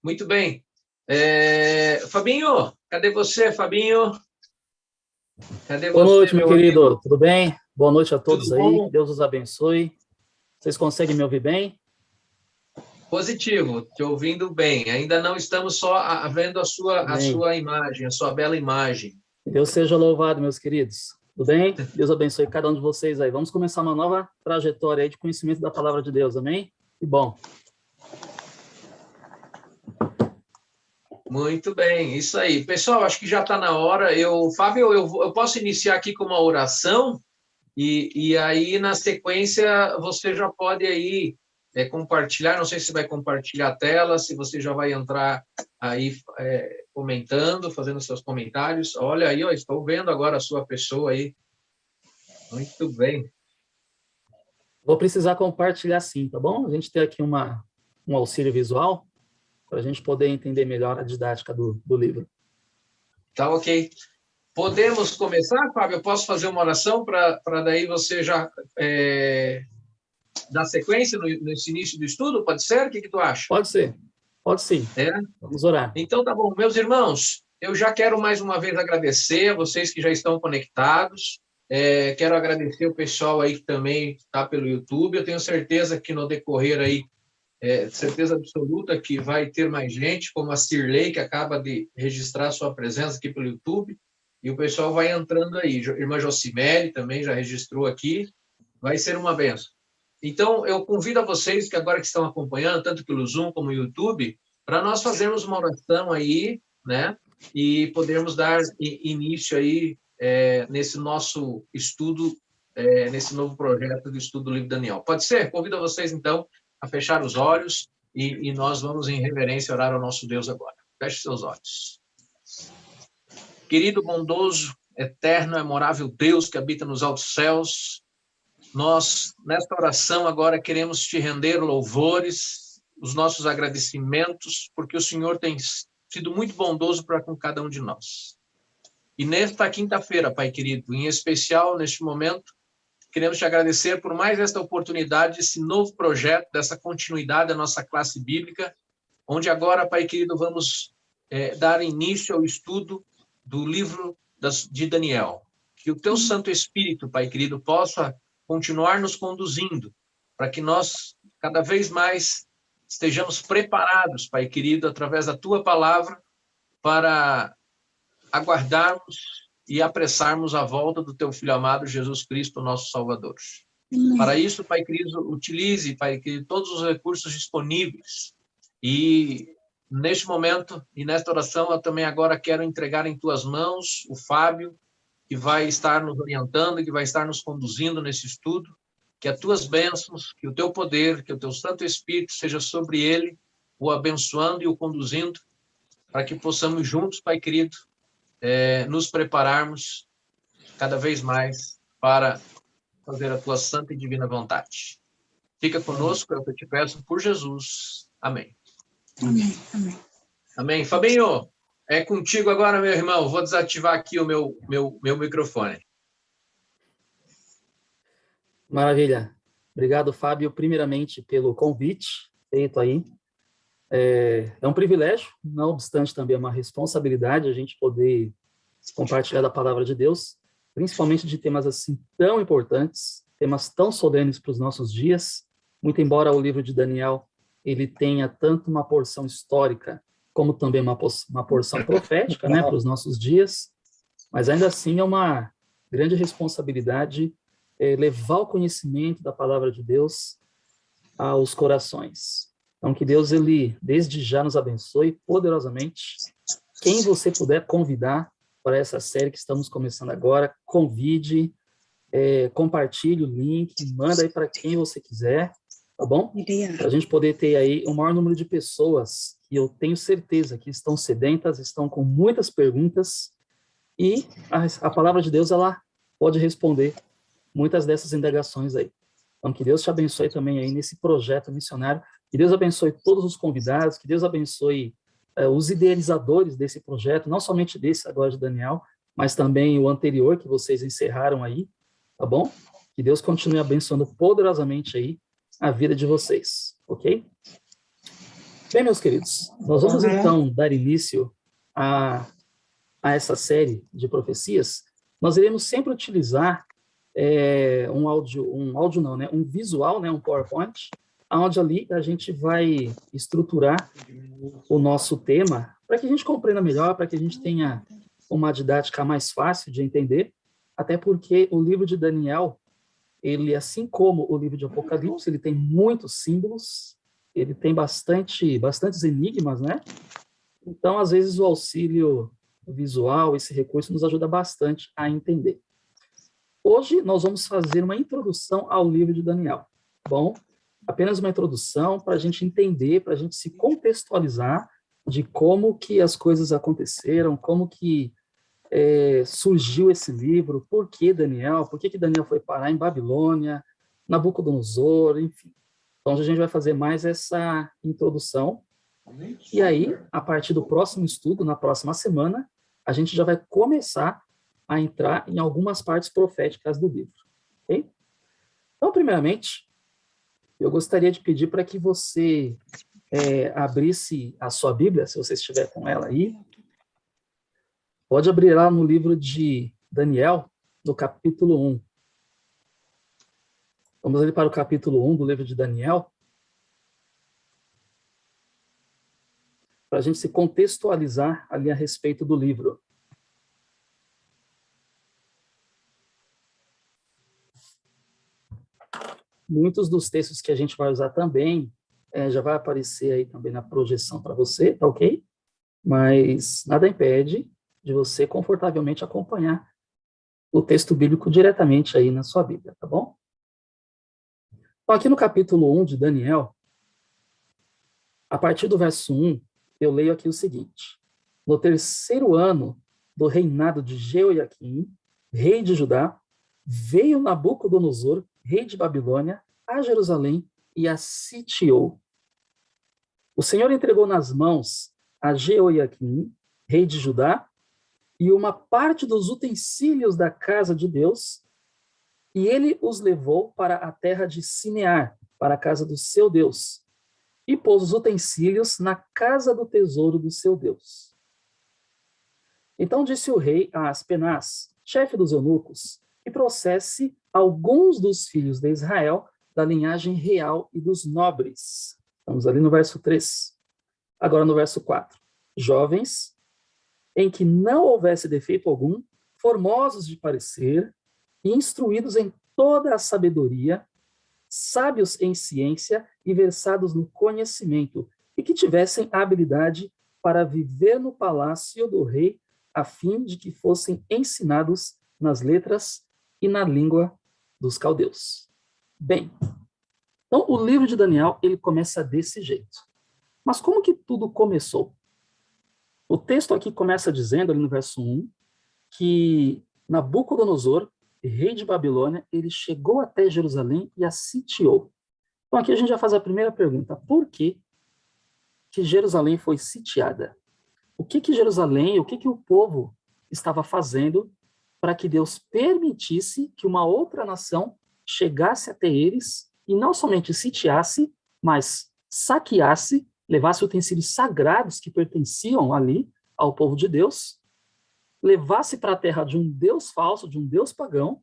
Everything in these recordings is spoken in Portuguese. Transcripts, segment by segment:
Muito bem. Fabinho, cadê você, Fabinho? Cadê Boa você, noite, meu meu querido. amigo? Tudo bem? Boa noite a todos Tudo aí. Que bom? Deus os abençoe. Vocês conseguem me ouvir bem? Positivo, te ouvindo bem. Ainda não estamos só vendo a Bem. sua imagem, a sua bela imagem. Que Deus seja louvado, meus queridos. Tudo bem? Deus abençoe cada um de vocês aí. Vamos começar uma nova trajetória aí de conhecimento da palavra de Deus, amém? Que bom. Muito bem, isso aí. Pessoal, acho que já está na hora. Fábio, eu posso iniciar aqui com uma oração e aí, na sequência, você já pode aí compartilhar. Não sei se vai compartilhar a tela, se você já vai entrar aí comentando, fazendo seus comentários. Olha aí, ó, estou vendo agora a sua pessoa aí. Muito bem. Vou precisar compartilhar sim, tá bom? A gente tem aqui um auxílio visual para a gente poder entender melhor a didática do livro. Tá ok. Podemos começar, Fábio? Eu posso fazer uma oração para daí você já dar sequência nesse início do estudo? Pode ser? O que tu acha? Pode ser. Pode sim. É? Vamos orar. Então, tá bom. Meus irmãos, eu já quero mais uma vez agradecer a vocês que já estão conectados. Quero agradecer o pessoal aí que também está pelo YouTube. Eu tenho certeza que no decorrer aí, certeza absoluta que vai ter mais gente, como a Cirlei, que acaba de registrar sua presença aqui pelo YouTube. E o pessoal vai entrando aí. Irmã Jocimere também já registrou aqui. Vai ser uma benção. Então, eu convido a vocês que agora que estão acompanhando, tanto pelo Zoom como no YouTube, para nós fazermos uma oração aí, né? E podermos dar início aí nesse nosso estudo, nesse novo projeto do estudo do livro de Daniel. Pode ser? Convido a vocês, então, a fechar os olhos e nós vamos, em reverência, orar ao nosso Deus agora. Feche seus olhos. Querido, bondoso, eterno, memorável Deus que habita nos altos céus, nós, nesta oração, agora queremos te render louvores, os nossos agradecimentos, porque o Senhor tem sido muito bondoso para com cada um de nós. E nesta quinta-feira, Pai querido, em especial neste momento, queremos te agradecer por mais esta oportunidade, esse novo projeto, dessa continuidade da nossa classe bíblica, onde agora, Pai querido, vamos dar início ao estudo do livro de Daniel. Que o teu Santo Espírito, Pai querido, possa continuar nos conduzindo, para que nós, cada vez mais, estejamos preparados, Pai querido, através da Tua palavra, para aguardarmos e apressarmos a volta do Teu Filho amado, Jesus Cristo, nosso Salvador. Para isso, Pai querido, utilize, Pai querido, todos os recursos disponíveis. E, neste momento, e nesta oração, eu também agora quero entregar em Tuas mãos o Fábio, que vai estar nos orientando, que vai estar nos conduzindo nesse estudo, que as tuas bênçãos, que o teu poder, que o teu Santo Espírito seja sobre ele, o abençoando e o conduzindo, para que possamos juntos, Pai querido, nos prepararmos cada vez mais para fazer a tua santa e divina vontade. Fica conosco, é o que eu te peço, por Jesus. Amém. Amém, amém. Amém. Fabinho, é contigo agora, meu irmão. Vou desativar aqui o meu microfone. Maravilha. Obrigado, Fábio, primeiramente pelo convite feito aí. É um privilégio, não obstante também é uma responsabilidade a gente poder compartilhar da palavra de Deus, principalmente de temas assim tão importantes, temas tão solenes para os nossos dias, muito embora o livro de Daniel ele tenha tanto uma porção histórica como também uma porção profética, né, para os nossos dias, mas ainda assim é uma grande responsabilidade levar o conhecimento da palavra de Deus aos corações. Então, que Deus, ele, desde já, nos abençoe poderosamente. Quem você puder convidar para essa série que estamos começando agora, convide, compartilhe o link, manda aí para quem você quiser, tá bom? Para a gente poder ter aí o maior número de pessoas que eu tenho certeza que estão sedentas, estão com muitas perguntas, e a palavra de Deus, ela pode responder muitas dessas indagações aí. Então, que Deus te abençoe também aí nesse projeto missionário, que Deus abençoe todos os convidados, que Deus abençoe os idealizadores desse projeto, não somente desse agora de Daniel, mas também o anterior que vocês encerraram aí, tá bom? Que Deus continue abençoando poderosamente aí a vida de vocês, ok? Bem, meus queridos, nós vamos então dar início a essa série de profecias. Nós iremos sempre utilizar um visual, né, um PowerPoint, onde ali a gente vai estruturar o nosso tema para que a gente compreenda melhor, para que a gente tenha uma didática mais fácil de entender, até porque o livro de Daniel, ele, assim como o livro de Apocalipse, ele tem muitos símbolos, ele tem bastantes enigmas, né? Então, às vezes, o auxílio visual, esse recurso, nos ajuda bastante a entender. Hoje, nós vamos fazer uma introdução ao livro de Daniel. Bom, apenas uma introdução para a gente entender, para a gente se contextualizar de como que as coisas aconteceram, como que surgiu esse livro, por que Daniel, por que Daniel foi parar em Babilônia, Nabucodonosor, enfim. Então, a gente vai fazer mais essa introdução. E aí, a partir do próximo estudo, na próxima semana, a gente já vai começar a entrar em algumas partes proféticas do livro. Ok? Então, primeiramente, eu gostaria de pedir para que você abrisse a sua Bíblia, se você estiver com ela aí. Pode abrir lá no livro de Daniel, no capítulo 1. Vamos ali para o capítulo 1 do livro de Daniel, para a gente se contextualizar ali a respeito do livro. Muitos dos textos que a gente vai usar também, já vai aparecer aí também na projeção para você, tá ok? Mas nada impede de você confortavelmente acompanhar o texto bíblico diretamente aí na sua Bíblia, tá bom? Então, aqui no capítulo 1 de Daniel, a partir do verso 1, eu leio aqui o seguinte: no terceiro ano do reinado de Jeoiaquim, rei de Judá, veio Nabucodonosor, rei de Babilônia, a Jerusalém e a sitiou. O Senhor entregou nas mãos a Jeoiaquim, rei de Judá, e uma parte dos utensílios da casa de Deus, e ele os levou para a terra de Sinear, para a casa do seu Deus, e pôs os utensílios na casa do tesouro do seu Deus. Então disse o rei a Aspenaz, chefe dos eunucos, que trouxesse alguns dos filhos de Israel, da linhagem real e dos nobres. Estamos ali no verso 3. Agora no verso 4. Jovens, em que não houvesse defeito algum, formosos de parecer, e instruídos em toda a sabedoria, sábios em ciência e versados no conhecimento, e que tivessem habilidade para viver no palácio do rei, a fim de que fossem ensinados nas letras e na língua dos caldeus. Bem, então o livro de Daniel, ele começa desse jeito. Mas como que tudo começou? O texto aqui começa dizendo, ali no verso 1, que Nabucodonosor, rei de Babilônia, ele chegou até Jerusalém e a sitiou. Então aqui a gente já faz a primeira pergunta: por que Jerusalém foi sitiada? O que Jerusalém, o que o povo estava fazendo para que Deus permitisse que uma outra nação chegasse até eles e não somente sitiasse, mas saqueasse, levasse utensílios sagrados que pertenciam ali ao povo de Deus, levasse para a terra de um Deus falso, de um Deus pagão,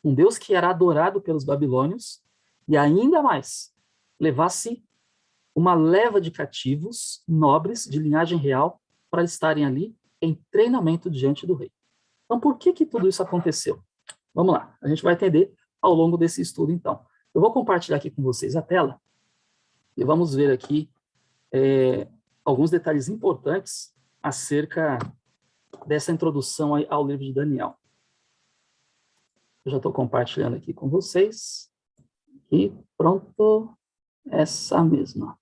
um Deus que era adorado pelos babilônios, e ainda mais, levasse uma leva de cativos nobres de linhagem real para estarem ali em treinamento diante do rei. Então, por que tudo isso aconteceu? Vamos lá, a gente vai entender ao longo desse estudo, então. Eu vou compartilhar aqui com vocês a tela e vamos ver aqui alguns detalhes importantes acerca dessa introdução ao livro de Daniel. Eu já estou compartilhando aqui com vocês. E pronto, essa mesma.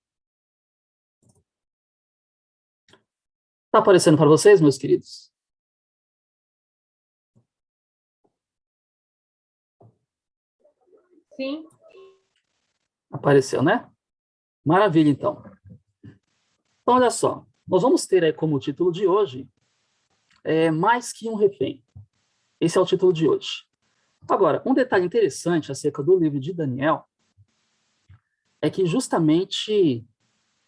Está aparecendo para vocês, meus queridos? Sim. Apareceu, né? Maravilha, então. Então, olha só. Nós vamos ter aí como título de hoje Mais que um refém. Esse é o título de hoje. Agora, um detalhe interessante acerca do livro de Daniel é que justamente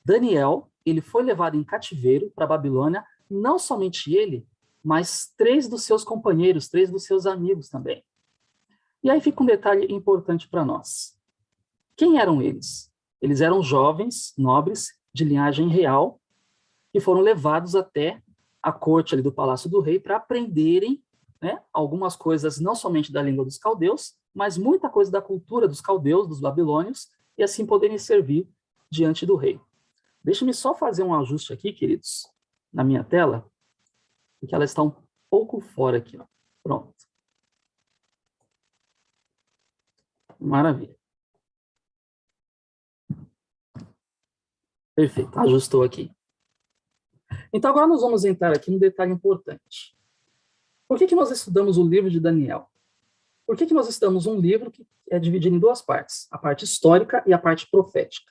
Daniel, ele foi levado em cativeiro para a Babilônia, não somente ele, mas 3 dos seus companheiros, 3 dos seus amigos também. E aí fica um detalhe importante para nós. Quem eram eles? Eles eram jovens, nobres, de linhagem real, que foram levados até a corte ali do Palácio do Rei para aprenderem, né, algumas coisas não somente da língua dos caldeus, mas muita coisa da cultura dos caldeus, dos babilônios, e assim poderem servir diante do rei. Deixa-me só fazer um ajuste aqui, queridos, na minha tela, porque ela está um pouco fora aqui. Ó. Pronto. Maravilha. Perfeito, ajustou aqui. Então, agora nós vamos entrar aqui num detalhe importante. Por que nós estudamos o livro de Daniel? Por que nós estudamos um livro que é dividido em 2 partes, a parte histórica e a parte profética?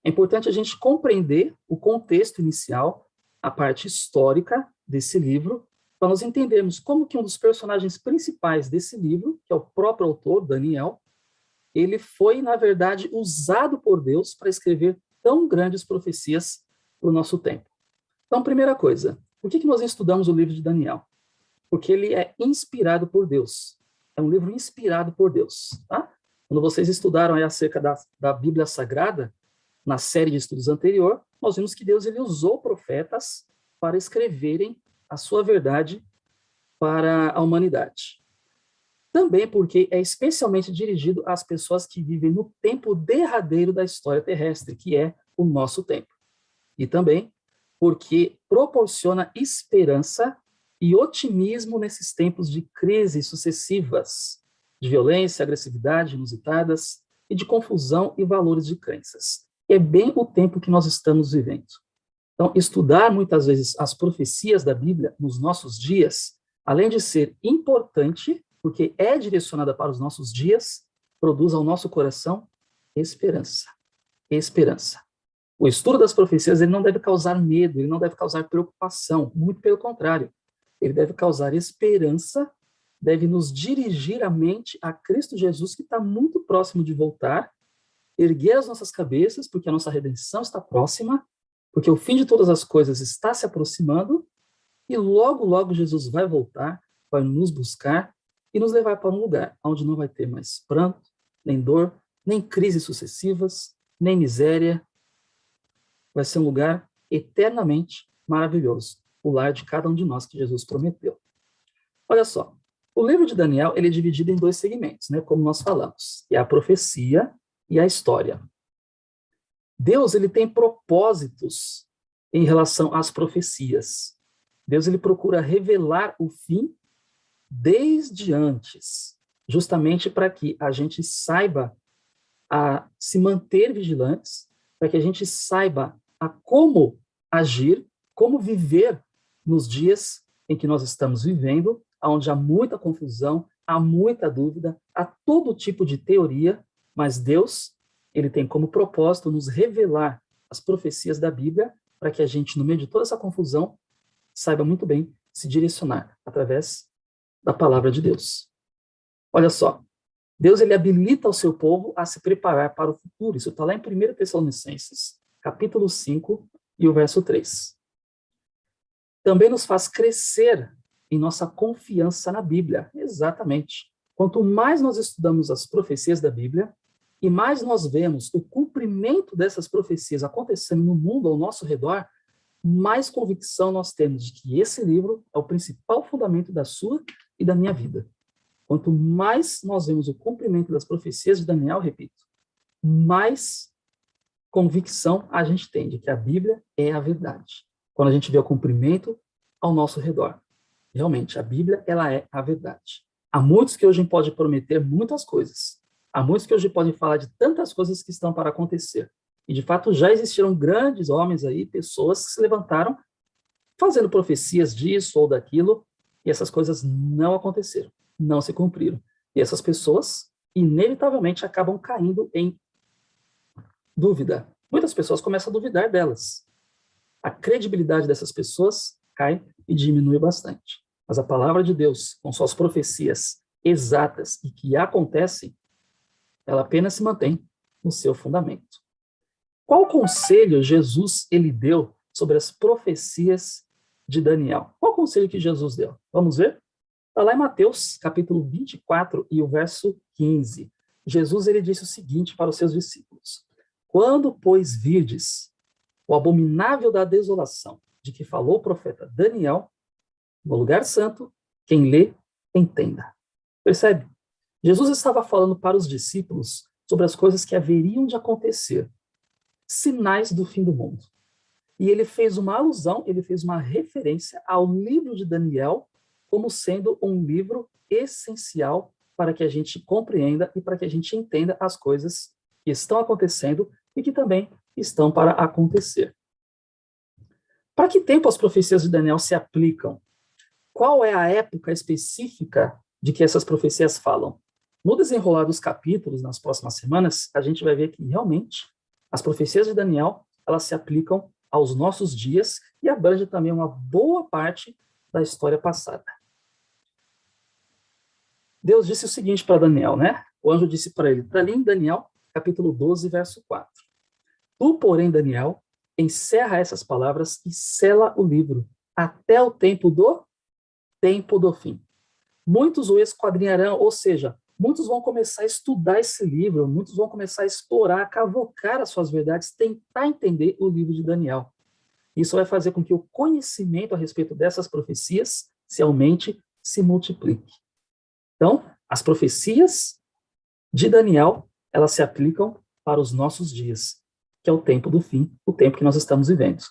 É importante a gente compreender o contexto inicial, a parte histórica desse livro, para nós entendermos como que um dos personagens principais desse livro, que é o próprio autor, Daniel, ele foi, na verdade, usado por Deus para escrever tão grandes profecias para o nosso tempo. Então, primeira coisa, por que nós estudamos o livro de Daniel? Porque ele é inspirado por Deus. É um livro inspirado por Deus. Tá? Quando vocês estudaram aí acerca da Bíblia Sagrada, na série de estudos anterior, nós vimos que Deus ele usou profetas para escreverem a sua verdade para a humanidade. Também porque é especialmente dirigido às pessoas que vivem no tempo derradeiro da história terrestre, que é o nosso tempo. E também porque proporciona esperança e otimismo nesses tempos de crises sucessivas, de violência, agressividade inusitadas e de confusão e valores de crenças. É bem o tempo que nós estamos vivendo. Então, estudar muitas vezes as profecias da Bíblia nos nossos dias, além de ser importante, porque é direcionada para os nossos dias, produz ao nosso coração esperança. Esperança. O estudo das profecias ele não deve causar medo, ele não deve causar preocupação, muito pelo contrário. Ele deve causar esperança, deve nos dirigir a mente a Cristo Jesus, que está muito próximo de voltar, erguer as nossas cabeças, porque a nossa redenção está próxima, porque o fim de todas as coisas está se aproximando, e logo, logo Jesus vai voltar, vai nos buscar e nos levar para um lugar onde não vai ter mais pranto, nem dor, nem crises sucessivas, nem miséria. Vai ser um lugar eternamente maravilhoso, o lar de cada um de nós que Jesus prometeu. Olha só, o livro de Daniel ele é dividido em 2 segmentos, né, como nós falamos, que é a profecia e a história. Deus ele tem propósitos em relação às profecias. Deus ele procura revelar o fim desde antes, justamente para que a gente saiba a se manter vigilantes, para que a gente saiba a como agir, como viver nos dias em que nós estamos vivendo, onde há muita confusão, há muita dúvida, há todo tipo de teoria, mas Deus, ele tem como propósito nos revelar as profecias da Bíblia para que a gente, no meio de toda essa confusão, saiba muito bem se direcionar através da palavra de Deus. Olha só, Deus ele habilita o seu povo a se preparar para o futuro. Isso está lá em 1 Tessalonicenses, capítulo 5 e o verso 3. Também nos faz crescer em nossa confiança na Bíblia. Exatamente. Quanto mais nós estudamos as profecias da Bíblia, e mais nós vemos o cumprimento dessas profecias acontecendo no mundo ao nosso redor, mais convicção nós temos de que esse livro é o principal fundamento da sua e da minha vida. Quanto mais nós vemos o cumprimento das profecias de Daniel, repito, mais convicção a gente tem de que a Bíblia é a verdade. Quando a gente vê o cumprimento ao nosso redor. Realmente, a Bíblia, ela é a verdade. Há muitos que hoje podem prometer muitas coisas. Há muitos que hoje podem falar de tantas coisas que estão para acontecer. E, de fato, já existiram grandes homens aí, pessoas que se levantaram fazendo profecias disso ou daquilo, e essas coisas não aconteceram, não se cumpriram. E essas pessoas, inevitavelmente, acabam caindo em dúvida. Muitas pessoas começam a duvidar delas. A credibilidade dessas pessoas cai e diminui bastante. Mas a palavra de Deus, com suas profecias exatas e que acontecem, ela apenas se mantém no seu fundamento. Qual conselho Jesus ele deu sobre as profecias de Daniel. Qual o conselho que Jesus deu? Vamos ver? Está lá em Mateus, capítulo 24 e o verso 15. Jesus ele disse o seguinte para os seus discípulos: quando, pois, virdes o abominável da desolação, de que falou o profeta Daniel, no lugar santo, quem lê, entenda. Percebe? Jesus estava falando para os discípulos sobre as coisas que haveriam de acontecer, sinais do fim do mundo. E ele fez uma alusão, ele fez uma referência ao livro de Daniel como sendo um livro essencial para que a gente compreenda e para que a gente entenda as coisas que estão acontecendo e que também estão para acontecer. Para que tempo as profecias de Daniel se aplicam? Qual é a época específica de que essas profecias falam? No desenrolar dos capítulos, nas próximas semanas, a gente vai ver que realmente as profecias de Daniel, elas se aplicam aos nossos dias e abrangem também uma boa parte da história passada. Deus disse o seguinte para Daniel, né? O anjo disse para ele, está ali em Daniel, capítulo 12, verso 4. Tu, porém, Daniel, encerra essas palavras e sela o livro até o tempo do fim. Muitos o esquadrinharão, ou seja, muitos vão começar a estudar esse livro, muitos vão começar a explorar, a cavocar as suas verdades, tentar entender o livro de Daniel. Isso vai fazer com que o conhecimento a respeito dessas profecias se aumente, se multiplique. Então, as profecias de Daniel, elas se aplicam para os nossos dias, que é o tempo do fim, o tempo que nós estamos vivendo.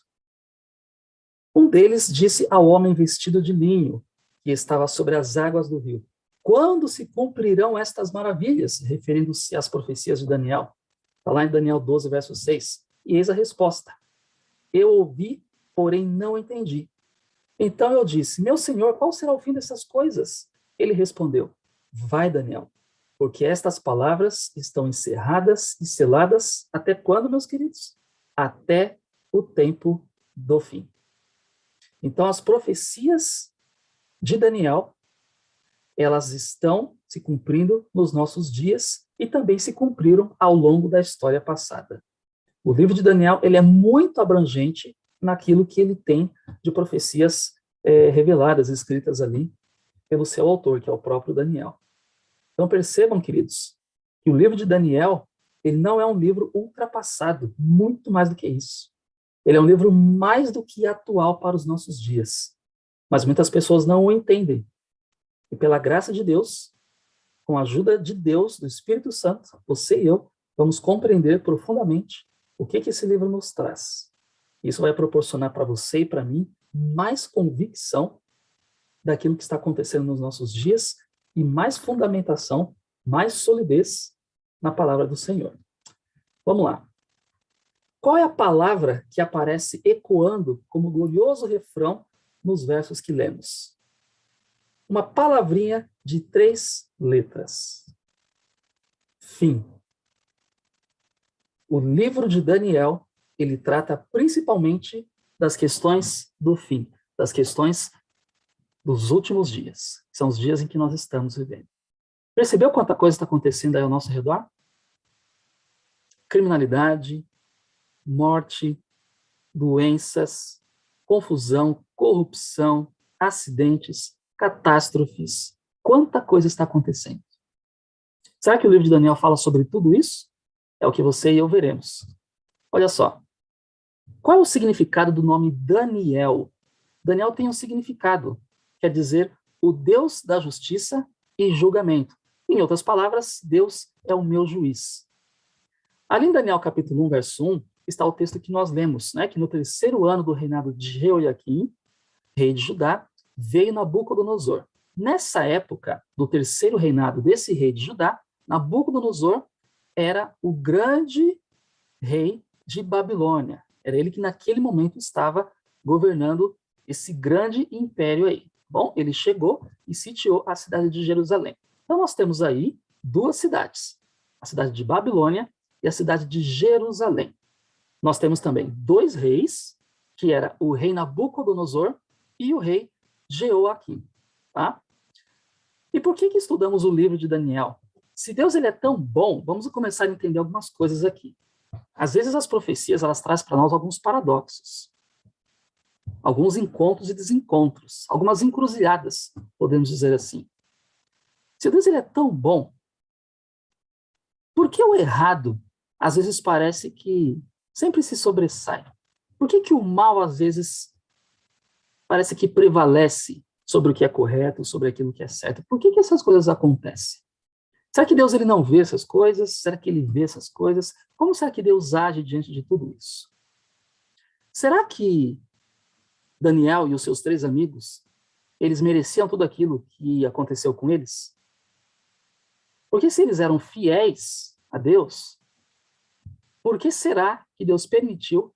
Um deles disse ao homem vestido de linho, que estava sobre as águas do rio: quando se cumprirão estas maravilhas? Referindo-se às profecias de Daniel. Está lá em Daniel 12, verso 6. E eis a resposta: eu ouvi, porém não entendi. Então eu disse: meu senhor, qual será o fim dessas coisas? Ele respondeu: vai, Daniel, porque estas palavras estão encerradas e seladas até quando, meus queridos? Até o tempo do fim. Então, as profecias de Daniel, elas estão se cumprindo nos nossos dias e também se cumpriram ao longo da história passada. O livro de Daniel, ele é muito abrangente naquilo que ele tem de profecias reveladas, escritas ali pelo seu autor, que é o próprio Daniel. Então percebam, queridos, que o livro de Daniel, ele não é um livro ultrapassado, muito mais do que isso. Ele é um livro mais do que atual para os nossos dias. Mas muitas pessoas não o entendem. E pela graça de Deus, com a ajuda de Deus, do Espírito Santo, você e eu, vamos compreender profundamente o que esse livro nos traz. Isso vai proporcionar para você e para mim mais convicção daquilo que está acontecendo nos nossos dias e mais fundamentação, mais solidez na palavra do Senhor. Vamos lá. Qual é a palavra que aparece ecoando como glorioso refrão nos versos que lemos? Uma palavrinha de 3 letras. Fim. O livro de Daniel, ele trata principalmente das questões do fim, das questões dos últimos dias, que são os dias em que nós estamos vivendo. Percebeu quanta coisa está acontecendo aí ao nosso redor? Criminalidade, morte, doenças, confusão, corrupção, acidentes, catástrofes. Quanta coisa está acontecendo. Será que o livro de Daniel fala sobre tudo isso? É o que você e eu veremos. Olha só. Qual é o significado do nome Daniel? Daniel tem um significado. Quer dizer, o Deus da justiça e julgamento. Em outras palavras, Deus é o meu juiz. Ali em Daniel capítulo 1, verso 1, está o texto que nós lemos, né? Que no 3º ano do reinado de Jeoiaquim, rei de Judá, veio Nabucodonosor. Nessa época do 3º reinado desse rei de Judá, Nabucodonosor era o grande rei de Babilônia. Era ele que naquele momento estava governando esse grande império aí. Bom, ele chegou e sitiou a cidade de Jerusalém. Então nós temos aí 2 cidades, a cidade de Babilônia e a cidade de Jerusalém. Nós temos também 2 reis, que era o rei Nabucodonosor e o rei Jeoaquim. Tá? E por que estudamos o livro de Daniel? Se Deus ele é tão bom, vamos começar a entender algumas coisas aqui. Às vezes as profecias elas trazem para nós alguns paradoxos. alguns encontros e desencontros, algumas encruzilhadas, podemos dizer assim. Se Deus ele é tão bom, por que o errado, às vezes, parece que sempre se sobressai? Por que que o mal, às vezes, parece que prevalece sobre o que é correto, sobre aquilo que é certo? Por que que essas coisas acontecem? Será que Deus ele não vê essas coisas? Será que ele vê essas coisas? Como será que Deus age diante de tudo isso? Será que Daniel e os seus 3 amigos, eles mereciam tudo aquilo que aconteceu com eles? Porque se eles eram fiéis a Deus, por que será que Deus permitiu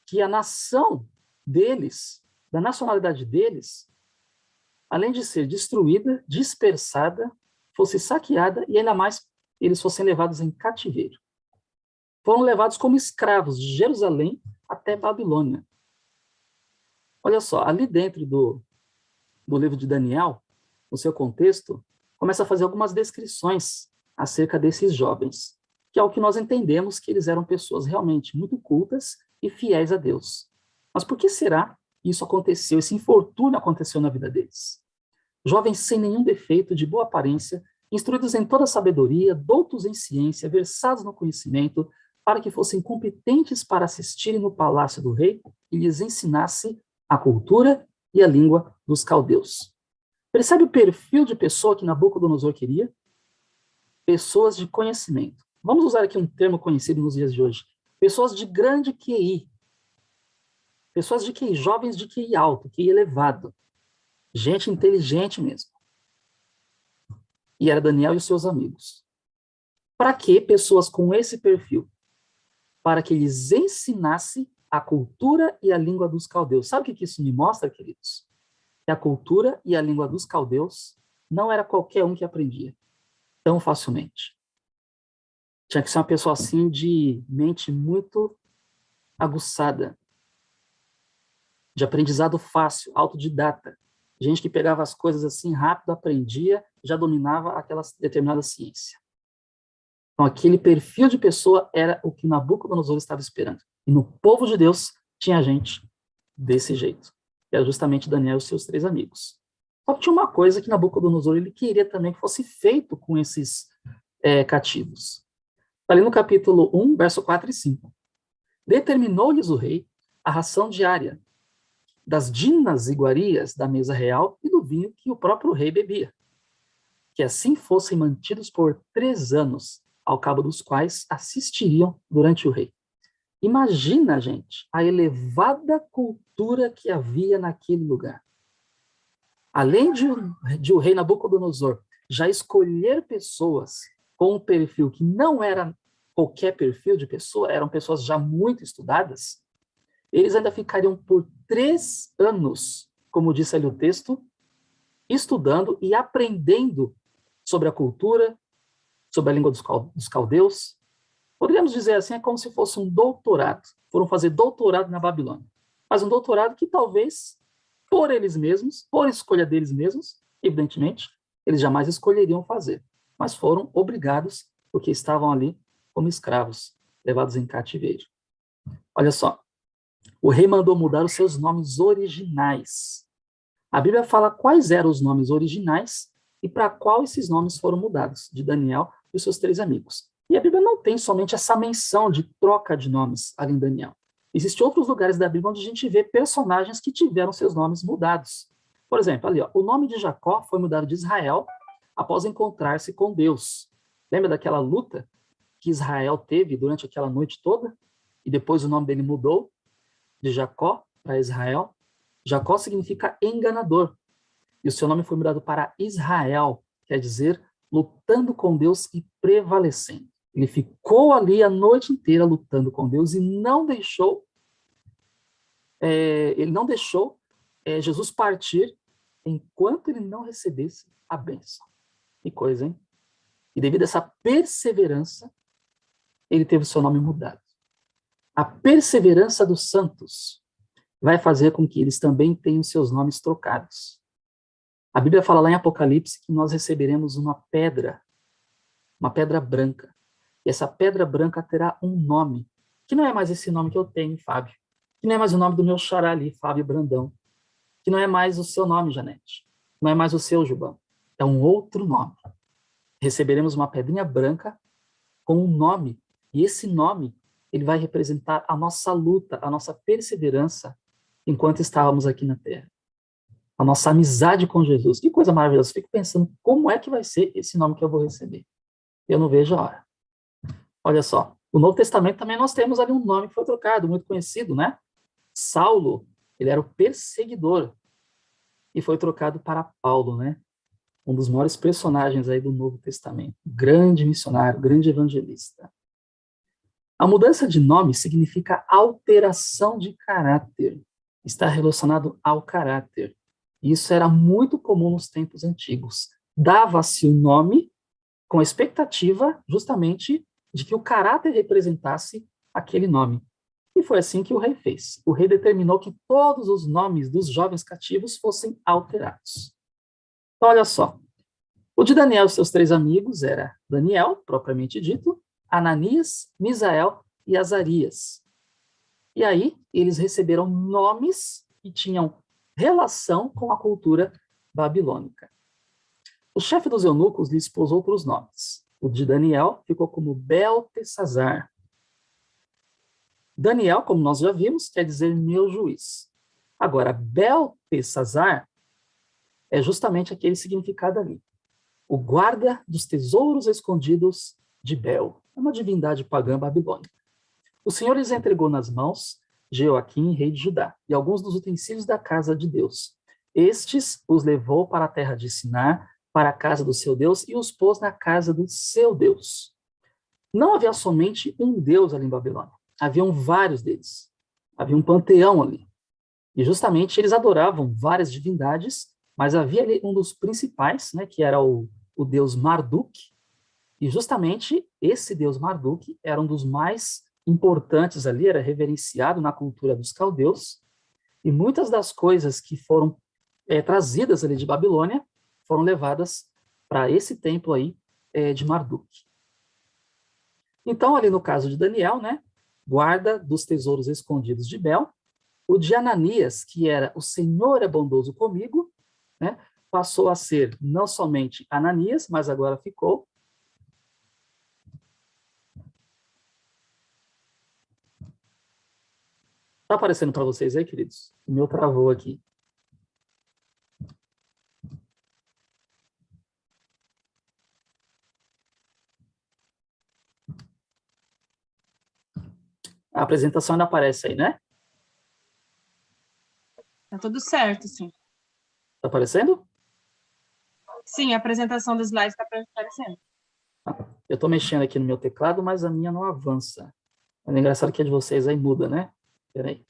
que a nação deles, da nacionalidade deles, além de ser destruída, dispersada, fosse saqueada e ainda mais eles fossem levados em cativeiro? Foram levados como escravos de Jerusalém até Babilônia. Olha só, ali dentro do livro de Daniel, no seu contexto, começa a fazer algumas descrições acerca desses jovens, que é o que nós entendemos que eles eram pessoas realmente muito cultas e fiéis a Deus. Mas por que será que isso aconteceu, esse infortúnio aconteceu na vida deles? Jovens sem nenhum defeito, de boa aparência, instruídos em toda a sabedoria, doutos em ciência, versados no conhecimento, para que fossem competentes para assistirem no palácio do rei e lhes ensinasse a cultura e a língua dos caldeus. Percebe o perfil de pessoa que Nabucodonosor queria? Pessoas de conhecimento. Vamos usar aqui um termo conhecido nos dias de hoje. Pessoas de grande QI. Pessoas de QI, jovens de QI alto, QI elevado. Gente inteligente mesmo. E era Daniel e os seus amigos. Para que pessoas com esse perfil? Para que lhes ensinasse a cultura e a língua dos caldeus. Sabe o que isso me mostra, queridos? Que a cultura e a língua dos caldeus não era qualquer um que aprendia tão facilmente. Tinha que ser uma pessoa assim de mente muito aguçada, de aprendizado fácil, autodidata. Gente que pegava as coisas assim rápido, aprendia, já dominava aquela determinada ciência. Então, aquele perfil de pessoa era o que Nabucodonosor estava esperando. E no povo de Deus tinha gente desse jeito. Que era justamente Daniel e os seus 3 amigos. Só que tinha uma coisa que Nabucodonosor ele queria também que fosse feito com esses cativos. Está ali no capítulo 1, verso 4 e 5. Determinou-lhes o rei a ração diária das dinas iguarias da mesa real e do vinho que o próprio rei bebia, que assim fossem mantidos por 3 anos, ao cabo dos quais assistiriam durante o rei. Imagina, gente, a elevada cultura que havia naquele lugar. Além de o rei Nabucodonosor já escolher pessoas com um perfil que não era qualquer perfil de pessoa, eram pessoas já muito estudadas, eles ainda ficariam por 3 anos, como disse ali o texto, estudando e aprendendo sobre a cultura, sobre a língua dos caldeus. Poderíamos dizer assim, é como se fosse um doutorado. Foram fazer doutorado na Babilônia. Mas um doutorado que talvez, por eles mesmos, por escolha deles mesmos, evidentemente, eles jamais escolheriam fazer. Mas foram obrigados, porque estavam ali como escravos, levados em cativeiro. Olha só, o rei mandou mudar os seus nomes originais. A Bíblia fala quais eram os nomes originais e para qual esses nomes foram mudados, de Daniel e os seus 3 amigos. E a Bíblia não tem somente essa menção de troca de nomes ali em Daniel. Existem outros lugares da Bíblia onde a gente vê personagens que tiveram seus nomes mudados. Por exemplo, ali, ó, o nome de Jacó foi mudado de Israel após encontrar-se com Deus. Lembra daquela luta que Israel teve durante aquela noite toda? E depois o nome dele mudou de Jacó para Israel. Jacó significa enganador. E o seu nome foi mudado para Israel, quer dizer, lutando com Deus e prevalecendo. Ele ficou ali a noite inteira lutando com Deus e não deixou Jesus partir enquanto ele não recebesse a bênção. Que coisa, hein? E devido a essa perseverança, ele teve o seu nome mudado. A perseverança dos santos vai fazer com que eles também tenham seus nomes trocados. A Bíblia fala lá em Apocalipse que nós receberemos uma pedra branca. E essa pedra branca terá um nome, que não é mais esse nome que eu tenho, Fábio, que não é mais o nome do meu xará ali, Fábio Brandão, que não é mais o seu nome, Janete, não é mais o seu, Gilbão, é um outro nome. Receberemos uma pedrinha branca com um nome, e esse nome, ele vai representar a nossa luta, a nossa perseverança enquanto estávamos aqui na Terra. A nossa amizade com Jesus. Que coisa maravilhosa. Fico pensando como é que vai ser esse nome que eu vou receber. Eu não vejo a hora. Olha só, no Novo Testamento também nós temos ali um nome que foi trocado, muito conhecido, né? Saulo, ele era o perseguidor e foi trocado para Paulo, né? Um dos maiores personagens aí do Novo Testamento. Grande missionário, grande evangelista. A mudança de nome significa alteração de caráter. Está relacionado ao caráter. Isso era muito comum nos tempos antigos. Dava-se o nome com a expectativa, justamente, de que o caráter representasse aquele nome. E foi assim que o rei fez. O rei determinou que todos os nomes dos jovens cativos fossem alterados. Então, olha só. O de Daniel e seus 3 amigos era Daniel, propriamente dito, Ananias, Misael e Azarias. E aí, eles receberam nomes que tinham relação com a cultura babilônica. O chefe dos eunucos lhes pôs outros nomes. O de Daniel ficou como Beltesazar. Daniel, como nós já vimos, quer dizer meu juiz. Agora, Beltesazar é justamente aquele significado ali. O guarda dos tesouros escondidos de Bel. É uma divindade pagã babilônica. O Senhor lhes entregou nas mãos Jeoaquim, rei de Judá, e alguns dos utensílios da casa de Deus. Estes os levou para a terra de Sinar, para a casa do seu Deus, e os pôs na casa do seu Deus. Não havia somente um Deus ali em Babilônia. Haviam vários deles. Havia um panteão ali. E justamente eles adoravam várias divindades, mas havia ali um dos principais, né, que era o deus Marduk, e justamente esse deus Marduk era um dos mais importantes ali, era reverenciado na cultura dos caldeus, e muitas das coisas que foram trazidas ali de Babilônia foram levadas para esse templo aí de Marduk. Então, ali no caso de Daniel, né, guarda dos tesouros escondidos de Bel, o de Ananias, que era o Senhor é bondoso comigo, né, passou a ser não somente Ananias, mas agora ficou Tá aparecendo para vocês aí, queridos? O meu travou aqui. A apresentação ainda aparece aí, né? Tá tudo certo, sim. Tá aparecendo? Sim, a apresentação dos slides está aparecendo. Eu estou mexendo aqui no meu teclado, mas a minha não avança. Mas é engraçado que a de vocês aí muda, né? Espera aí.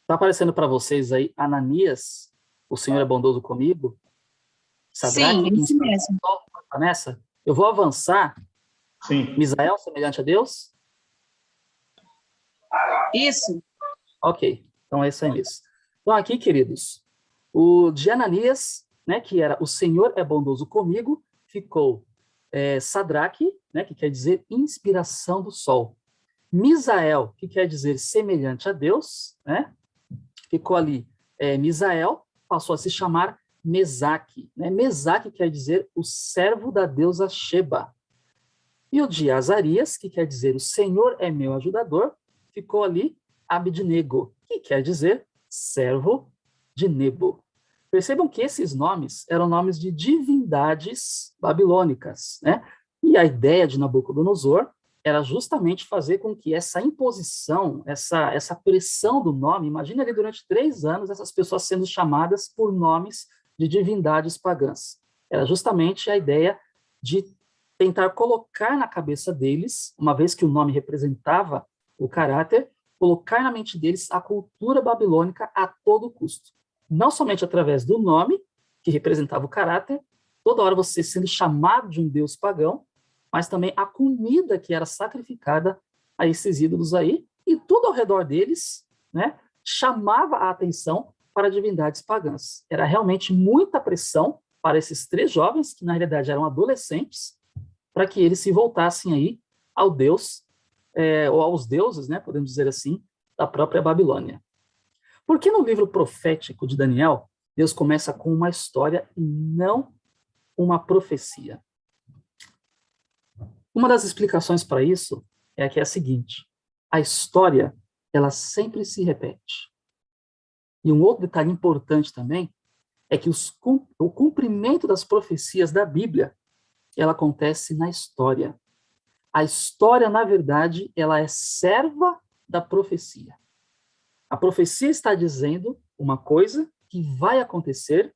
Tá aparecendo para vocês aí Ananias, o Senhor é bondoso comigo? Sadraque, Sim, isso mesmo. Tá nessa? Eu vou avançar. Sim. Misael, semelhante a Deus? Isso. Ok, então é isso aí mesmo. Então aqui, queridos, o de Ananias, né, que era o Senhor é bondoso comigo, ficou Sadraque, né, que quer dizer inspiração do sol. Misael, que quer dizer semelhante a Deus, né, ficou ali Misael, passou a se chamar Mesaque. Né? Mesaque quer dizer o servo da deusa Sheba. E o de Azarias, que quer dizer o Senhor é meu ajudador, ficou ali Abednego, que quer dizer servo de Nebo. Percebam que esses nomes eram nomes de divindades babilônicas, né? E a ideia de Nabucodonosor era justamente fazer com que essa imposição, essa pressão do nome, imagina ali durante 3 anos essas pessoas sendo chamadas por nomes de divindades pagãs. Era justamente a ideia de tentar colocar na cabeça deles, uma vez que o nome representava o caráter, colocar na mente deles a cultura babilônica a todo custo. Não somente através do nome, que representava o caráter, toda hora você sendo chamado de um deus pagão, mas também a comida que era sacrificada a esses ídolos aí, e tudo ao redor deles, né, chamava a atenção para divindades pagãs. Era realmente muita pressão para esses 3 jovens, que na realidade eram adolescentes, para que eles se voltassem aí ao Deus, ou aos deuses, né, podemos dizer assim, da própria Babilônia. Porque no livro profético de Daniel, Deus começa com uma história e não uma profecia? Uma das explicações para isso é a seguinte: a história, ela sempre se repete. E um outro detalhe importante também é que o cumprimento das profecias da Bíblia, ela acontece na história. A história, na verdade, ela é serva da profecia. A profecia está dizendo uma coisa que vai acontecer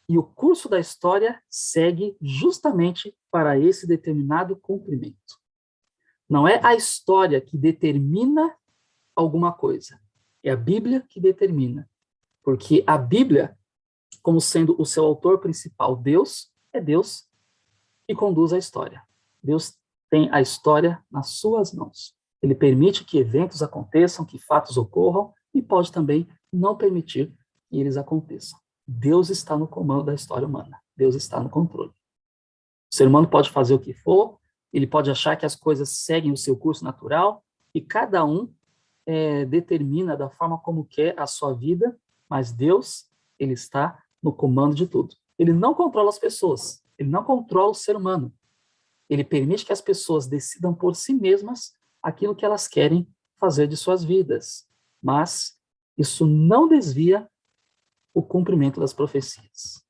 e o curso da história segue justamente para esse determinado cumprimento. Não é a história que determina alguma coisa, é a Bíblia que determina. Porque a Bíblia, como sendo o seu autor principal, Deus, é Deus que conduz a história. Deus tem a história nas suas mãos. Ele permite que eventos aconteçam, que fatos ocorram, e pode também não permitir que eles aconteçam. Deus está no comando da história humana. Deus está no controle. O ser humano pode fazer o que for, ele pode achar que as coisas seguem o seu curso natural, e cada um determina da forma como quer a sua vida, mas Deus, ele está no comando de tudo. Ele não controla as pessoas, ele não controla o ser humano. Ele permite que as pessoas decidam por si mesmas aquilo que elas querem fazer de suas vidas. Mas isso não desvia o cumprimento das profecias.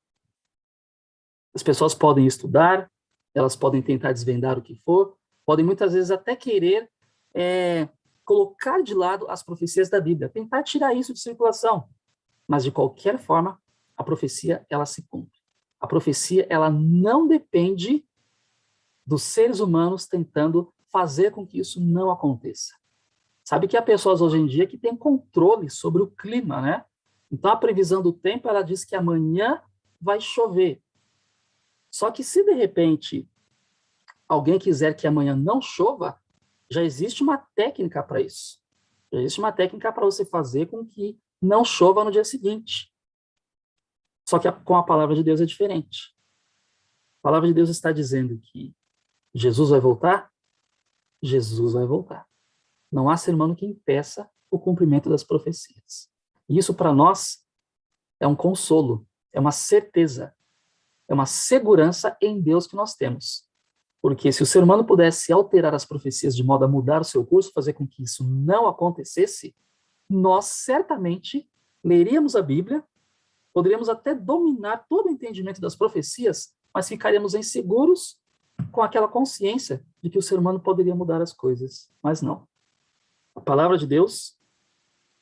As pessoas podem estudar, elas podem tentar desvendar o que for, podem muitas vezes até querer colocar de lado as profecias da Bíblia, tentar tirar isso de circulação. Mas, de qualquer forma, a profecia, ela se cumpre. A profecia, ela não depende dos seres humanos tentando fazer com que isso não aconteça. Sabe que há pessoas hoje em dia que têm controle sobre o clima, né? Então, a previsão do tempo, ela diz que amanhã vai chover. Só que se, de repente, alguém quiser que amanhã não chova, já existe uma técnica para isso. Já existe uma técnica para você fazer com que não chova no dia seguinte. Só que com a palavra de Deus é diferente. A palavra de Deus está dizendo que Jesus vai voltar? Jesus vai voltar. Não há ser humano que impeça o cumprimento das profecias. E isso, para nós, é um consolo, é uma certeza, é uma segurança em Deus que nós temos. Porque se o ser humano pudesse alterar as profecias de modo a mudar o seu curso, fazer com que isso não acontecesse, nós certamente leríamos a Bíblia, poderíamos até dominar todo o entendimento das profecias, mas ficaríamos inseguros com aquela consciência de que o ser humano poderia mudar as coisas. Mas não. A palavra de Deus,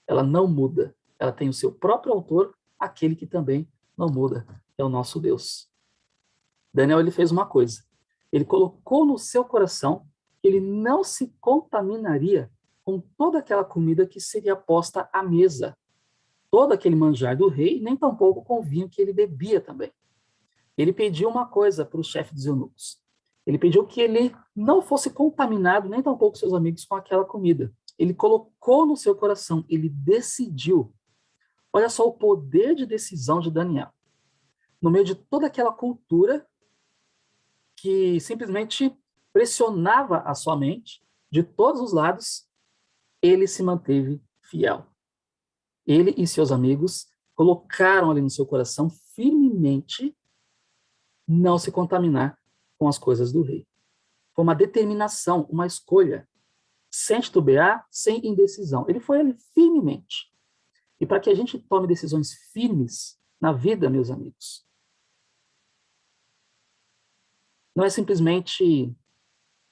ela não muda. Ela tem o seu próprio autor, aquele que também não muda. É o nosso Deus. Daniel, ele fez uma coisa. Ele colocou no seu coração que ele não se contaminaria com toda aquela comida que seria posta à mesa. Todo aquele manjar do rei, nem tampouco com o vinho que ele bebia também. Ele pediu uma coisa para o chefe dos eunucos. Ele pediu que ele não fosse contaminado, nem tampouco seus amigos, com aquela comida. Ele colocou no seu coração, ele decidiu. Olha só o poder de decisão de Daniel. No meio de toda aquela cultura que simplesmente pressionava a sua mente, de todos os lados, ele se manteve fiel. Ele e seus amigos colocaram ali no seu coração firmemente não se contaminar com as coisas do rei. Foi uma determinação, uma escolha, sem titubear, sem indecisão. Ele foi ali firmemente. E para que a gente tome decisões firmes na vida, meus amigos, não é simplesmente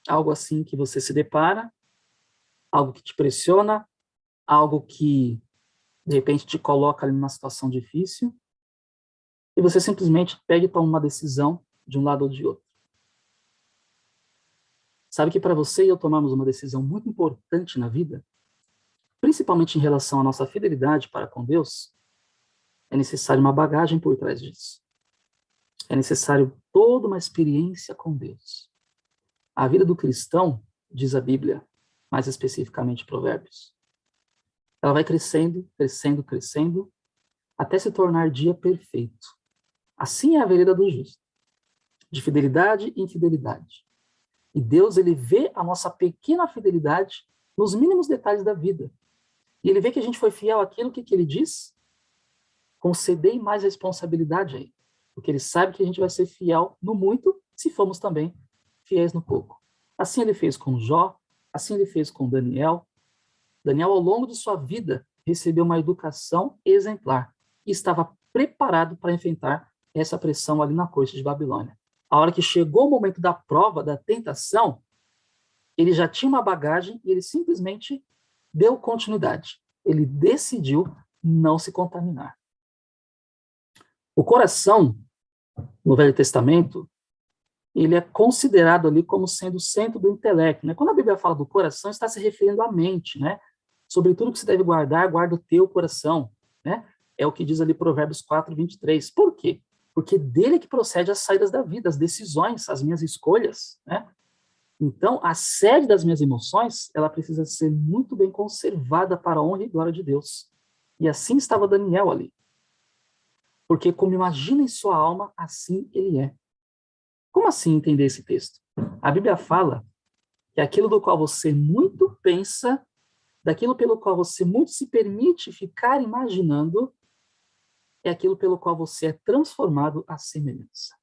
algo assim que você se depara, algo que te pressiona, algo que, de repente, te coloca ali numa situação difícil, e você simplesmente pega e toma uma decisão de um lado ou de outro. Sabe que para você e eu tomarmos uma decisão muito importante na vida, principalmente em relação à nossa fidelidade para com Deus, é necessário uma bagagem por trás disso. É necessário toda uma experiência com Deus. A vida do cristão, diz a Bíblia, mais especificamente Provérbios, ela vai crescendo, crescendo, crescendo, até se tornar dia perfeito. Assim é a vereda do justo, de fidelidade em fidelidade. E Deus, ele vê a nossa pequena fidelidade nos mínimos detalhes da vida. E ele vê que a gente foi fiel àquilo, o que ele diz? Concedei mais responsabilidade a ele. Porque ele sabe que a gente vai ser fiel no muito, se formos também fiéis no pouco. Assim ele fez com Jó, assim ele fez com Daniel. Daniel, ao longo de sua vida, recebeu uma educação exemplar e estava preparado para enfrentar essa pressão ali na corte de Babilônia. A hora que chegou o momento da prova, da tentação, ele já tinha uma bagagem e ele simplesmente deu continuidade. Ele decidiu não se contaminar. O coração, no Velho Testamento, ele é considerado ali como sendo o centro do intelecto, né? Quando a Bíblia fala do coração, está se referindo à mente, né? Sobre tudo que se deve guardar, guarda o teu coração, né? É o que diz ali Provérbios 4, 23. Por quê? Porque dele é que procede as saídas da vida, as decisões, as minhas escolhas, né? Então, a sede das minhas emoções, ela precisa ser muito bem conservada para a honra e glória de Deus. E assim estava Daniel ali. Porque como imagina em sua alma, assim ele é. Como assim entender esse texto? A Bíblia fala que aquilo do qual você muito pensa, daquilo pelo qual você muito se permite ficar imaginando, é aquilo pelo qual você é transformado à semelhança.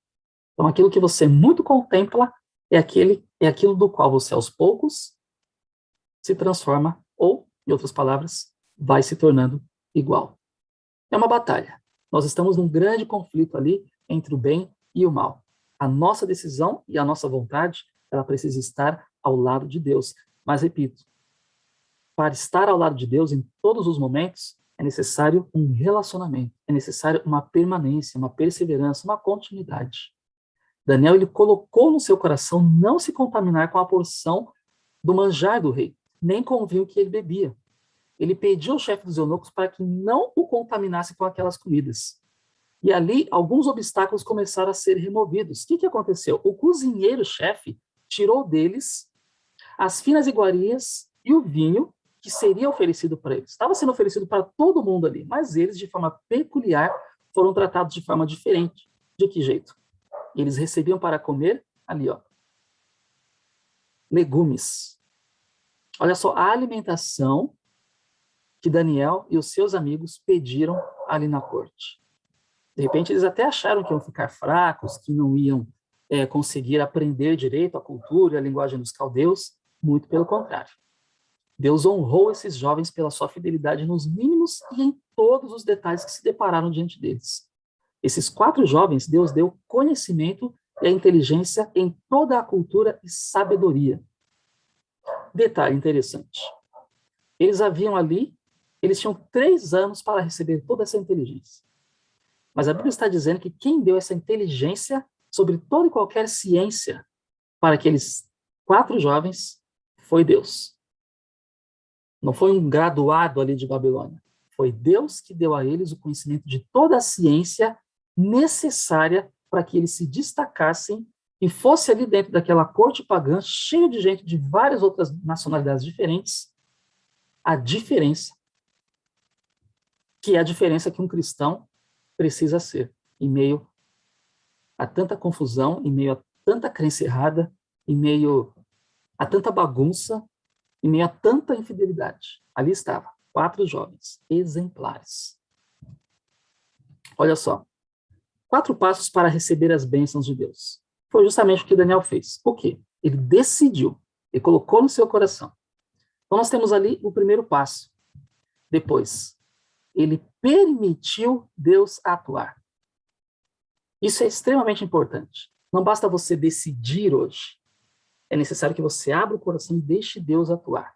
Então, aquilo que você muito contempla é aquilo do qual você, aos poucos, se transforma, ou, em outras palavras, vai se tornando igual. É uma batalha. Nós estamos num grande conflito ali entre o bem e o mal. A nossa decisão e a nossa vontade, ela precisa estar ao lado de Deus. Mas, repito, para estar ao lado de Deus em todos os momentos, é necessário um relacionamento, é necessário uma permanência, uma perseverança, uma continuidade. Daniel, ele colocou no seu coração não se contaminar com a porção do manjar do rei, nem com o vinho que ele bebia. Ele pediu ao chefe dos eunucos para que não o contaminasse com aquelas comidas. E ali, alguns obstáculos começaram a ser removidos. O que aconteceu? O cozinheiro-chefe tirou deles as finas iguarias e o vinho que seria oferecido para eles. Estava sendo oferecido para todo mundo ali, mas eles, de forma peculiar, foram tratados de forma diferente. De que jeito? Eles recebiam para comer ali, ó, legumes. Olha só, a alimentação que Daniel e os seus amigos pediram ali na corte. De repente, eles até acharam que iam ficar fracos, que não iam conseguir aprender direito a cultura e a linguagem dos caldeus. Muito pelo contrário. Deus honrou esses jovens pela sua fidelidade nos mínimos e em todos os detalhes que se depararam diante deles. Esses 4 jovens, Deus deu conhecimento e a inteligência em toda a cultura e sabedoria. Detalhe interessante. Eles tinham 3 anos para receber toda essa inteligência. Mas a Bíblia está dizendo que quem deu essa inteligência sobre toda e qualquer ciência para aqueles 4 jovens foi Deus. Não foi um graduado ali de Babilônia. Foi Deus que deu a eles o conhecimento de toda a ciência necessária para que eles se destacassem e fosse ali dentro daquela corte pagã, cheia de gente de várias outras nacionalidades diferentes, a diferença, que é a diferença que um cristão precisa ser, em meio a tanta confusão, em meio a tanta crença errada, em meio a tanta bagunça, em meio a tanta infidelidade. Ali estava, 4 jovens exemplares. Olha só, 4 passos para receber as bênçãos de Deus. Foi justamente o que Daniel fez. O quê? Ele decidiu, ele colocou no seu coração. Então nós temos ali o primeiro passo. Depois, ele permitiu Deus atuar. Isso é extremamente importante. Não basta você decidir hoje. É necessário que você abra o coração e deixe Deus atuar.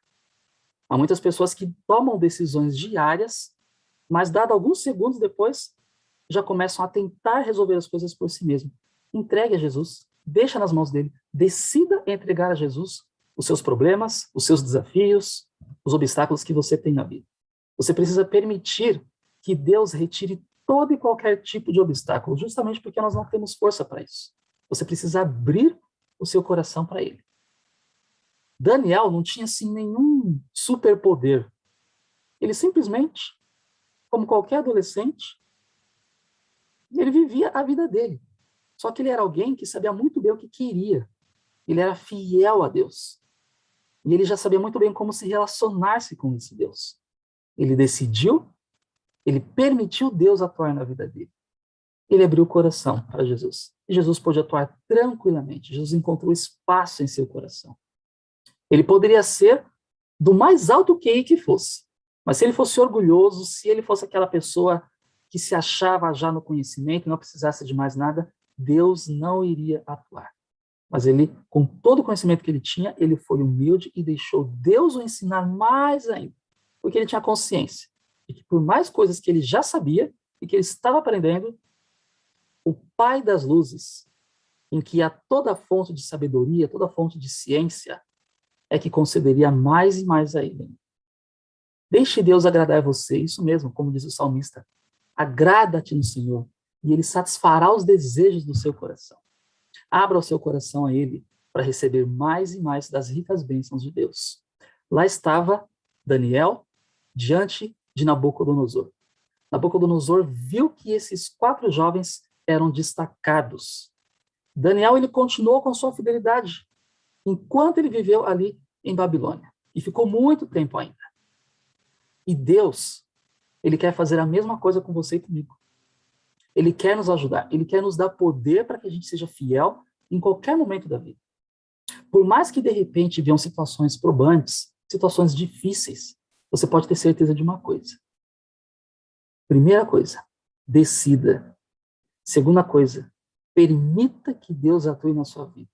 Há muitas pessoas que tomam decisões diárias, mas dado alguns segundos depois, já começam a tentar resolver as coisas por si mesmo. Entregue a Jesus, deixa nas mãos dele, decida entregar a Jesus os seus problemas, os seus desafios, os obstáculos que você tem na vida. Você precisa permitir que Deus retire todo e qualquer tipo de obstáculo, justamente porque nós não temos força para isso. Você precisa abrir o seu coração para ele. Daniel não tinha assim nenhum superpoder. Ele simplesmente, como qualquer adolescente, ele vivia a vida dele. Só que ele era alguém que sabia muito bem o que queria. Ele era fiel a Deus. E ele já sabia muito bem como se relacionar-se com esse Deus. Ele decidiu, ele permitiu Deus atuar na vida dele. Ele abriu o coração para Jesus. E Jesus pôde atuar tranquilamente. Jesus encontrou espaço em seu coração. Ele poderia ser do mais alto QI que fosse. Mas se ele fosse orgulhoso, se ele fosse aquela pessoa que se achava já no conhecimento, não precisasse de mais nada, Deus não iria atuar. Mas ele, com todo o conhecimento que ele tinha, ele foi humilde e deixou Deus o ensinar mais ainda. Porque ele tinha consciência de que por mais coisas que ele já sabia e que ele estava aprendendo, o Pai das luzes, em que há toda fonte de sabedoria, toda fonte de ciência, é que concederia mais e mais a ele. Deixe Deus agradar a você, isso mesmo, como diz o salmista. Agrada-te no Senhor, e Ele satisfará os desejos do seu coração. Abra o seu coração a Ele, para receber mais e mais das ricas bênçãos de Deus. Lá estava Daniel, diante de Nabucodonosor. Nabucodonosor viu que esses 4 jovens eram destacados. Daniel, ele continuou com sua fidelidade, enquanto ele viveu ali em Babilônia. E ficou muito tempo ainda. E Deus, Ele quer fazer a mesma coisa com você e comigo. Ele quer nos ajudar. Ele quer nos dar poder para que a gente seja fiel em qualquer momento da vida. Por mais que, de repente, venham situações probantes, situações difíceis, você pode ter certeza de uma coisa. Primeira coisa, decida. Segunda coisa, permita que Deus atue na sua vida.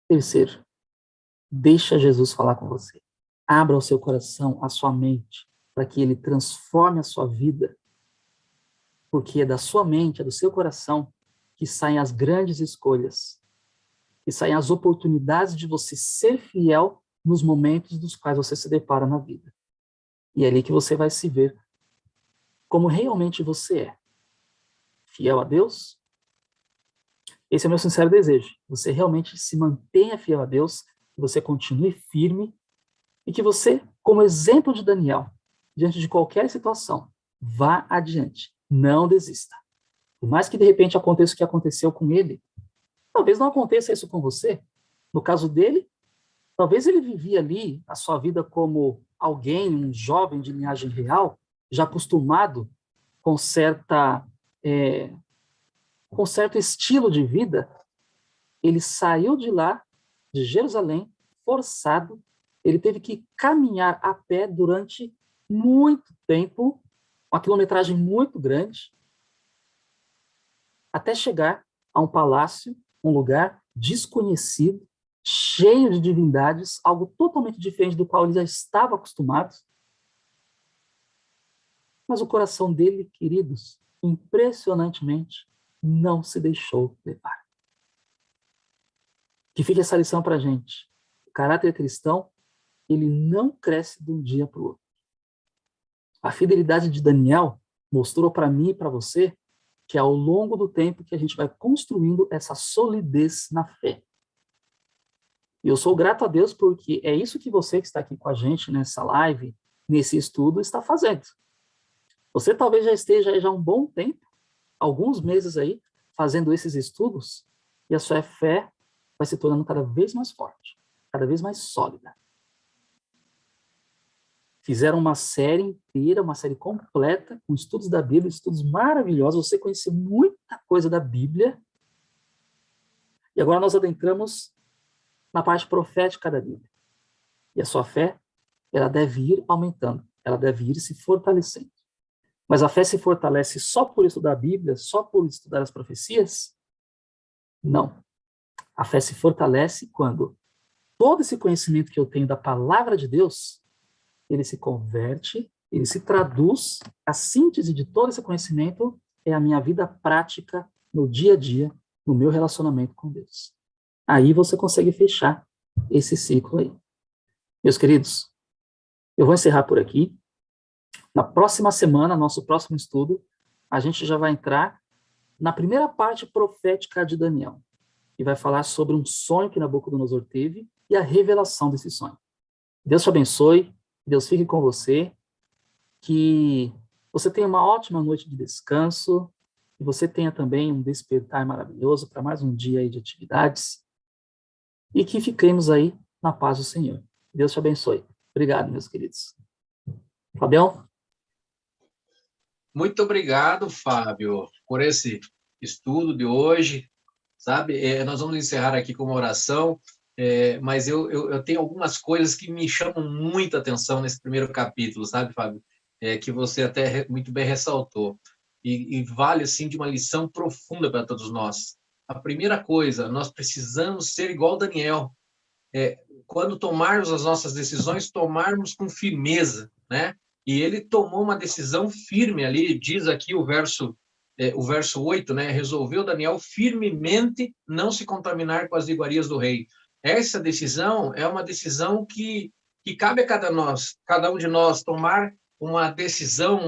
Terceiro, deixa Jesus falar com você. Abra o seu coração, a sua mente, para que Ele transforme a sua vida. Porque é da sua mente, é do seu coração, que saem as grandes escolhas, que saem as oportunidades de você ser fiel nos momentos dos quais você se depara na vida. E é ali que você vai se ver como realmente você é. Fiel a Deus? Esse é o meu sincero desejo. Você realmente se mantenha fiel a Deus, que você continue firme e que você, como exemplo de Daniel, diante de qualquer situação, vá adiante. Não desista. Por mais que de repente aconteça o que aconteceu com ele, talvez não aconteça isso com você. No caso dele, talvez ele vivia ali a sua vida como alguém, um jovem de linhagem real, já acostumado com certo estilo de vida. Ele saiu de lá, de Jerusalém, forçado. Ele teve que caminhar a pé durante muito tempo, uma quilometragem muito grande, até chegar a um palácio, um lugar desconhecido, cheio de divindades, algo totalmente diferente do qual ele já estava acostumado. Mas o coração dele, queridos, impressionantemente, não se deixou levar. Que fique essa lição para a gente. O caráter cristão, ele não cresce de um dia para o outro. A fidelidade de Daniel mostrou para mim e para você que é ao longo do tempo que a gente vai construindo essa solidez na fé. E eu sou grato a Deus porque é isso que você que está aqui com a gente nessa live, nesse estudo, está fazendo. Você talvez já esteja aí já há um bom tempo, alguns meses aí, fazendo esses estudos, e a sua fé vai se tornando cada vez mais forte, cada vez mais sólida. Fizeram uma série inteira, uma série completa, com estudos da Bíblia, estudos maravilhosos, você conheceu muita coisa da Bíblia. E agora nós adentramos na parte profética da Bíblia. E a sua fé, ela deve ir aumentando, ela deve ir se fortalecendo. Mas a fé se fortalece só por estudar a Bíblia, só por estudar as profecias? Não. A fé se fortalece quando todo esse conhecimento que eu tenho da palavra de Deus, ele se converte, ele se traduz, a síntese de todo esse conhecimento é a minha vida prática no dia a dia, no meu relacionamento com Deus. Aí você consegue fechar esse ciclo aí. Meus queridos, eu vou encerrar por aqui. Na próxima semana, nosso próximo estudo, a gente já vai entrar na primeira parte profética de Daniel, que vai falar sobre um sonho que Nabucodonosor teve e a revelação desse sonho. Deus te abençoe, Deus fique com você, que você tenha uma ótima noite de descanso, que você tenha também um despertar maravilhoso para mais um dia aí de atividades, e que fiquemos aí na paz do Senhor. Deus te abençoe. Obrigado, meus queridos. Fabião? Muito obrigado, Fábio, por esse estudo de hoje, sabe? Nós vamos encerrar aqui com uma oração, mas eu tenho algumas coisas que me chamam muita atenção nesse primeiro capítulo, sabe, Fábio? Que você até muito bem ressaltou. E vale, assim, de uma lição profunda para todos nós. A primeira coisa, nós precisamos ser igual Daniel. Quando tomarmos as nossas decisões, tomarmos com firmeza, né? E ele tomou uma decisão firme ali, diz aqui o verso 8, né? Resolveu Daniel firmemente não se contaminar com as iguarias do rei. Essa decisão é uma decisão que cabe a cada um de nós tomar uma decisão,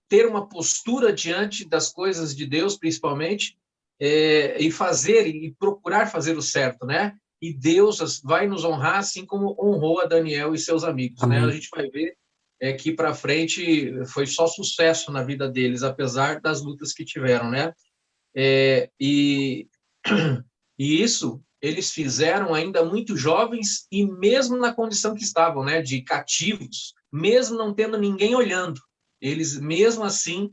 ter uma postura diante das coisas de Deus, principalmente, e procurar fazer o certo, né? E Deus vai nos honrar assim como honrou a Daniel e seus amigos, né? A gente vai ver que para frente foi só sucesso na vida deles, apesar das lutas que tiveram, né? E isso eles fizeram ainda muito jovens e mesmo na condição que estavam, né? De cativos, mesmo não tendo ninguém olhando, eles mesmo assim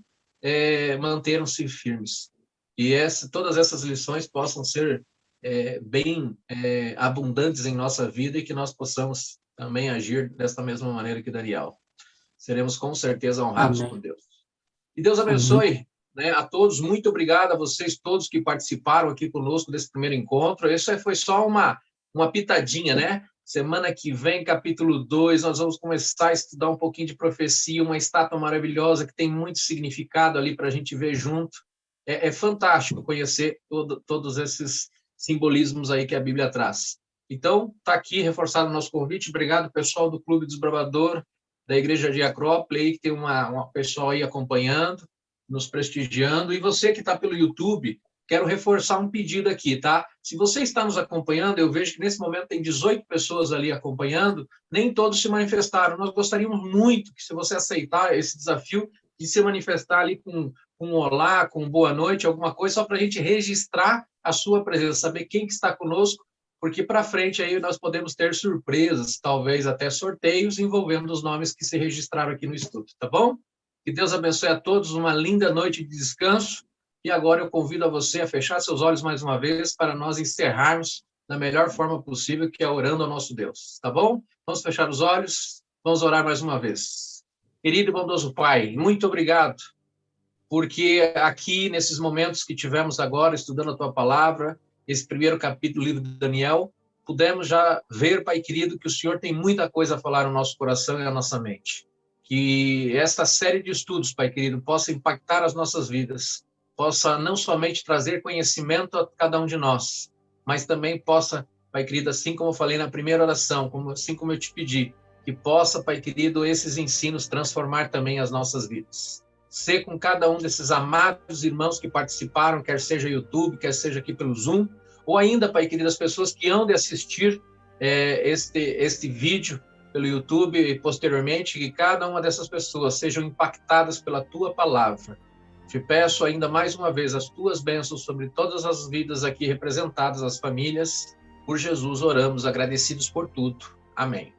manteram-se firmes. E todas essas lições possam ser bem abundantes em nossa vida e que nós possamos também agir desta mesma maneira que Daniel. Seremos com certeza honrados por Deus. E Deus abençoe, né, a todos. Muito obrigado a vocês todos que participaram aqui conosco desse primeiro encontro. Isso foi só uma pitadinha, né? Semana que vem, capítulo 2, nós vamos começar a estudar um pouquinho de profecia, uma estátua maravilhosa que tem muito significado ali para a gente ver junto. É fantástico conhecer todos esses simbolismos aí que a Bíblia traz. Então, está aqui reforçado o nosso convite. Obrigado, pessoal do Clube Desbravador, da Igreja de Acrópole, aí, que tem uma pessoal aí acompanhando, nos prestigiando. E você que está pelo YouTube, quero reforçar um pedido aqui, tá? Se você está nos acompanhando, eu vejo que nesse momento tem 18 pessoas ali acompanhando, nem todos se manifestaram. Nós gostaríamos muito que, se você aceitar esse desafio, de se manifestar ali com um olá, com boa noite, alguma coisa, só para a gente registrar a sua presença, saber quem que está conosco, porque para frente aí nós podemos ter surpresas, talvez até sorteios envolvendo os nomes que se registraram aqui no estudo, tá bom? Que Deus abençoe a todos, uma linda noite de descanso, e agora eu convido a você a fechar seus olhos mais uma vez para nós encerrarmos da melhor forma possível, que é orando ao nosso Deus, tá bom? Vamos fechar os olhos, vamos orar mais uma vez. Querido e bondoso Pai, muito obrigado, porque aqui, nesses momentos que tivemos agora, estudando a Tua Palavra, esse primeiro capítulo do livro de Daniel, pudemos já ver, Pai querido, que o Senhor tem muita coisa a falar no nosso coração e na nossa mente. Que esta série de estudos, Pai querido, possa impactar as nossas vidas, possa não somente trazer conhecimento a cada um de nós, mas também possa, Pai querido, assim como eu falei na primeira oração, assim como eu te pedi, que possa, Pai querido, esses ensinos transformar também as nossas vidas. Ser com cada um desses amados irmãos que participaram, quer seja YouTube, quer seja aqui pelo Zoom, ou ainda, Pai querido, as pessoas que hão de assistir este vídeo pelo YouTube e posteriormente, que cada uma dessas pessoas sejam impactadas pela Tua Palavra. Te peço ainda mais uma vez as Tuas bênçãos sobre todas as vidas aqui representadas, as famílias. Por Jesus oramos, agradecidos por tudo. Amém.